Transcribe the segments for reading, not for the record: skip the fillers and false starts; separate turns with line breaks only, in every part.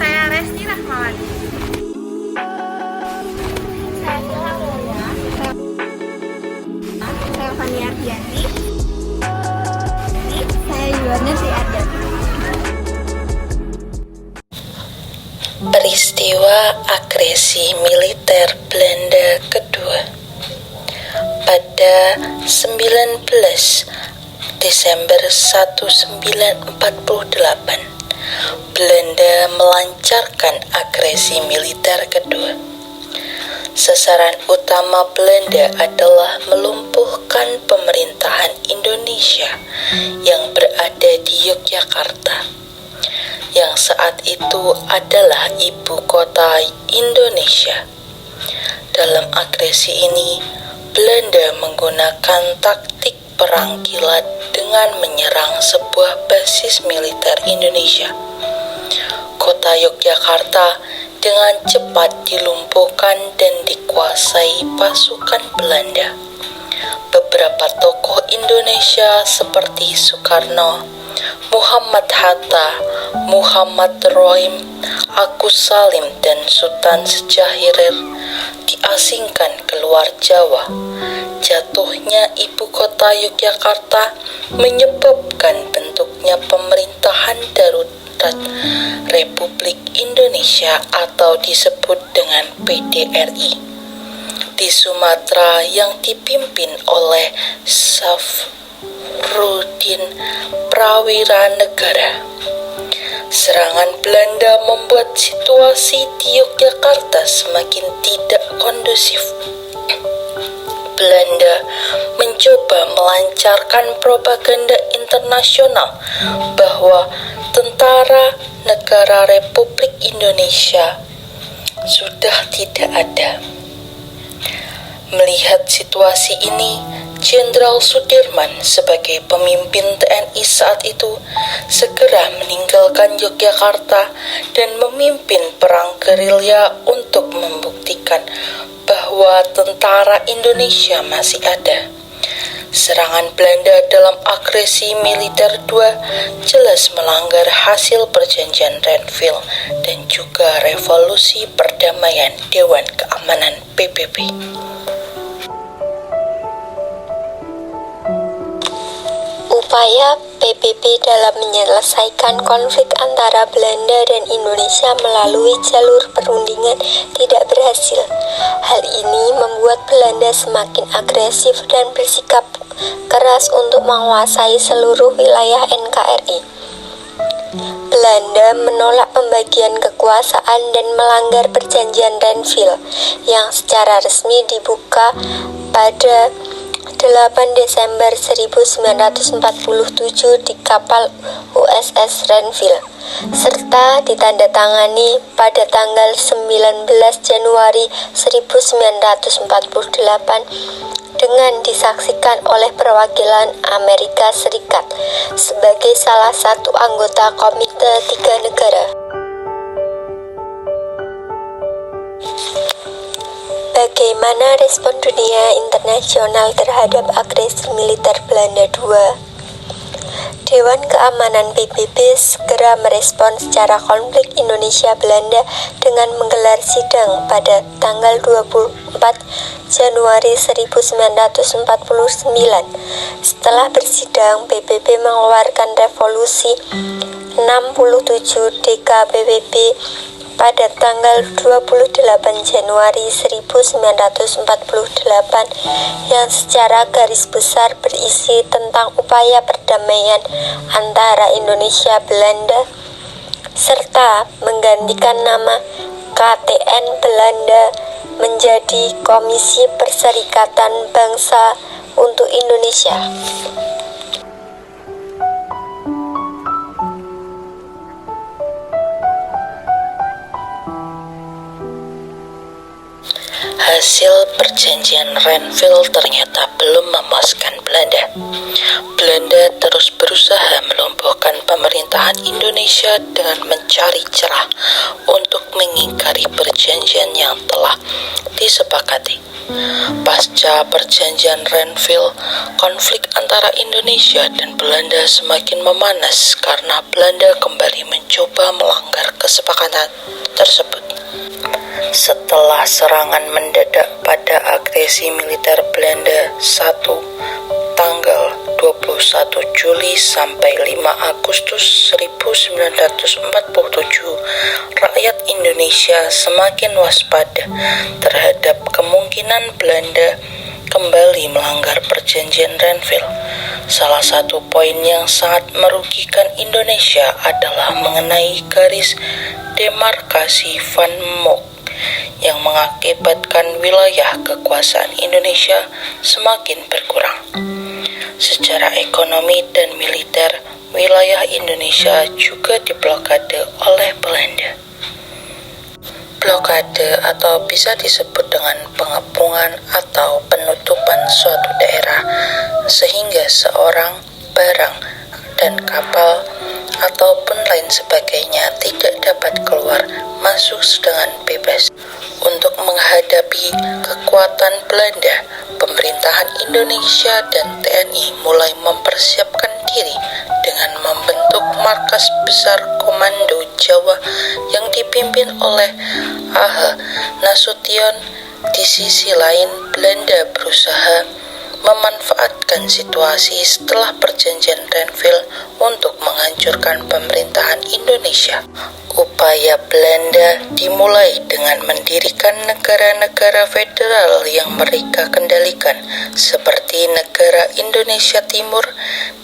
Saya Resti Rahmawati.
Saya Gilang Mulia. Saya Fani Ardianti. Saya Yuwana Sri Ardianti.
Peristiwa agresi militer Belanda kedua. Pada 19 Desember 1948, Belanda melancarkan agresi militer kedua. Sasaran utama Belanda adalah melumpuhkan pemerintahan Indonesia yang berada di Yogyakarta, yang saat itu adalah ibu kota Indonesia. Dalam agresi ini, Belanda menggunakan taktik perang kilat dengan menyerang sebuah basis militer Indonesia. Kota Yogyakarta dengan cepat dilumpuhkan dan dikuasai pasukan Belanda. Beberapa tokoh Indonesia seperti Soekarno, Muhammad Hatta, Muhammad Roim, Agus Salim, dan Sultan Syahrir diasingkan keluar Jawa. Jatuhnya ibu kota Yogyakarta menyebabkan bentuknya pemerintahan darurat Republik Indonesia atau disebut dengan PDRI di Sumatera yang dipimpin oleh Safruddin Prawira Negara. Serangan Belanda membuat situasi di Yogyakarta semakin tidak kondusif. Belanda mencoba melancarkan propaganda internasional bahwa tentara negara Republik Indonesia sudah tidak ada. Melihat situasi ini, Jenderal Sudirman sebagai pemimpin TNI saat itu segera meninggalkan Yogyakarta dan memimpin perang gerilya untuk membuktikan bahwa tentara Indonesia masih ada. Serangan Belanda dalam agresi militer 2 jelas melanggar hasil perjanjian Renville dan juga revolusi perdamaian Dewan Keamanan PBB.
Upaya PBB dalam menyelesaikan konflik antara Belanda dan Indonesia melalui jalur perundingan tidak berhasil. Hal ini membuat Belanda semakin agresif dan bersikap keras untuk menguasai seluruh wilayah NKRI. Belanda menolak pembagian kekuasaan dan melanggar perjanjian Renville yang secara resmi dibuka pada 8 Desember 1947 di kapal USS Renville, serta ditandatangani pada tanggal 19 Januari 1948 dengan disaksikan oleh perwakilan Amerika Serikat sebagai salah satu anggota Komite 3 Negara. Bagaimana respon dunia internasional terhadap agresi militer Belanda II? Dewan Keamanan PBB segera merespon secara konflik Indonesia-Belanda dengan menggelar sidang pada tanggal 24 Januari 1949. Setelah bersidang, PBB mengeluarkan resolusi 67 DKPBB pada tanggal 28 Januari 1948 yang secara garis besar berisi tentang upaya perdamaian antara Indonesia Belanda serta menggantikan nama KTN Belanda menjadi Komisi Perserikatan Bangsa untuk Indonesia.
Hasil perjanjian Renville ternyata belum memuaskan Belanda. Belanda terus berusaha melumpuhkan pemerintahan Indonesia dengan mencari celah untuk mengingkari perjanjian yang telah disepakati. Pasca perjanjian Renville, konflik antara Indonesia dan Belanda semakin memanas karena Belanda kembali mencoba melanggar kesepakatan tersebut. Setelah serangan mendadak pada agresi militer Belanda 1 tanggal 21 Juli sampai 5 Agustus 1947, rakyat Indonesia semakin waspada terhadap kemungkinan Belanda kembali melanggar perjanjian Renville. Salah satu poin yang sangat merugikan Indonesia adalah mengenai garis demarkasi Van Mook yang mengakibatkan wilayah kekuasaan Indonesia semakin berkurang. Secara ekonomi dan militer, wilayah Indonesia juga diblokade oleh Belanda. Blokade atau bisa disebut dengan pengepungan atau penutupan suatu daerah sehingga seorang, barang, dan kapal ataupun lain sebagainya tidak dapat keluar masuk dengan bebas. Untuk menghadapi kekuatan Belanda, pemerintahan Indonesia dan TNI mulai mempersiapkan diri dengan membentuk markas besar Komando Jawa yang dipimpin oleh A.H. Nasution. Di sisi lain, Belanda berusaha memanfaatkan situasi setelah perjanjian Renville untuk menghancurkan pemerintahan Indonesia. Upaya Belanda dimulai dengan mendirikan negara-negara federal yang mereka kendalikan, seperti negara Indonesia Timur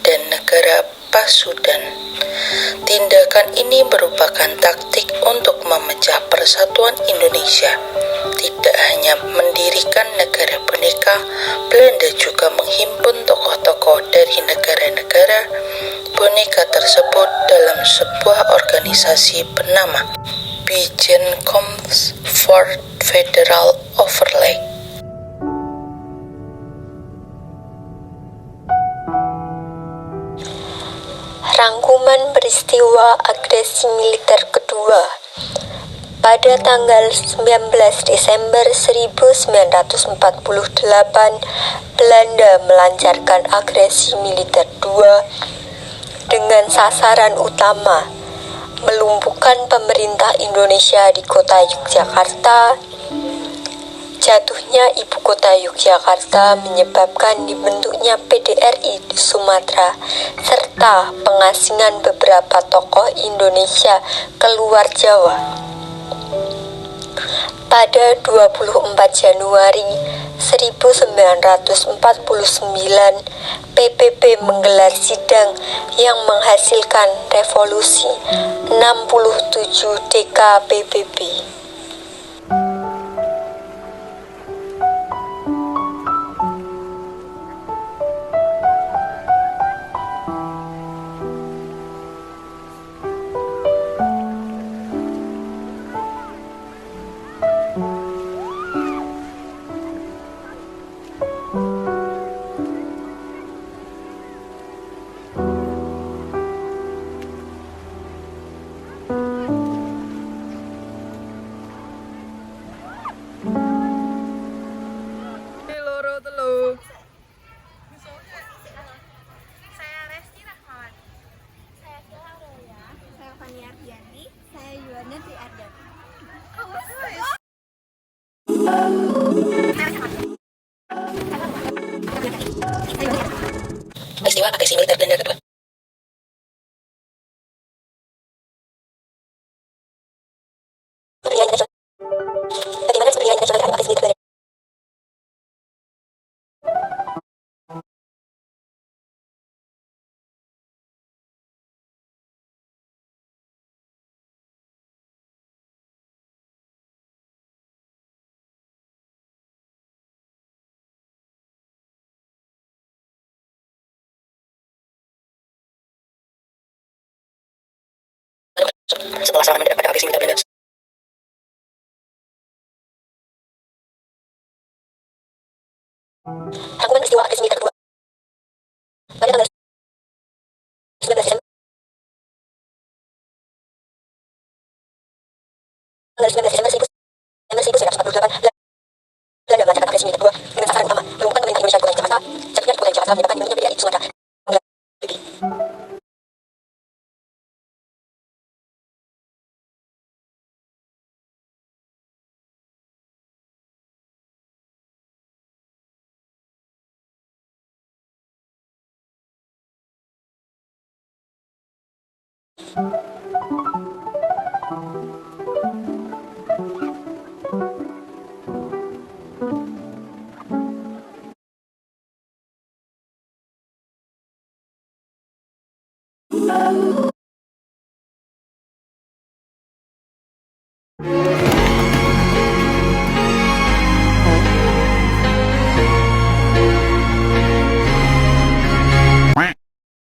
dan negara Pasundan. Tindakan ini merupakan taktik untuk memecah persatuan Indonesia. Tidak hanya mendirikan negara boneka, Belanda juga menghimpun tokoh-tokoh dari negara-negara boneka tersebut dalam sebuah organisasi bernama Bijeenkomst voor Federal Overleg.
Rangkuman peristiwa agresi militer kedua. Pada tanggal 19 Desember 1948, Belanda melancarkan agresi militer kedua dengan sasaran utama melumpuhkan pemerintah Indonesia di kota Yogyakarta. Jatuhnya ibu kota Yogyakarta menyebabkan dibentuknya PDRI di Sumatera serta pengasingan beberapa tokoh Indonesia keluar Jawa. Pada 24 Januari 1949, PBB menggelar sidang yang menghasilkan revolusi 67 DKPBB.
Saya Resti Rahmawati.
Saya Kila Roya. Saya Fani Ardiani. Saya Yuwana Tri Ardiani.
Peristiwa agresi militer Belanda kedua. Bagaimana sebenarnya nasional terhadap agresi militer Belanda? Setelah serangan mendadak pada agresi militer Belanda, rangkuman peristiwa agresi militer kedua. Pada tanggal 19 Desember 1948, Belanda melancarkan agresi militer kedua